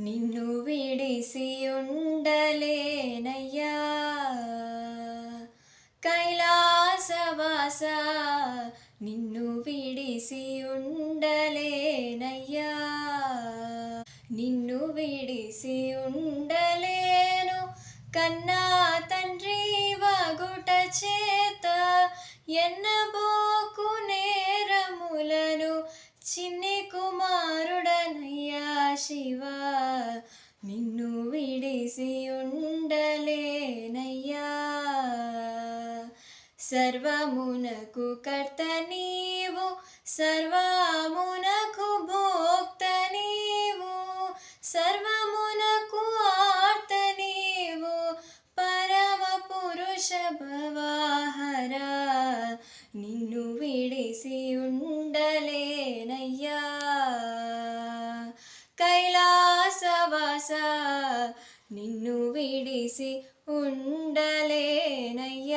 నిన్ను విడిసి ఉండలేనయ్యా కైలాసవాస నిన్ను విడిసి ఉండలేనయ్యా నిన్ను విడిసి ఉండలేను కన్నా తండ్రి వగుట చేత ఎన్నబోకు నేరములను చిన్ని కుమారుడనయ్యా శివ నిన్ను విడిసి ఉండలేనయ్యా సర్వమునకు కర్త నీవు సర్వమునకు భోక్త నీవు సర్వమునకు ఆర్త నీవు పరమ పురుష భవాహర నిన్ను విడిసి ఉండలేనయ్యా కైలాసవాస నిన్ను విడిసి ఉండలేనయ్యా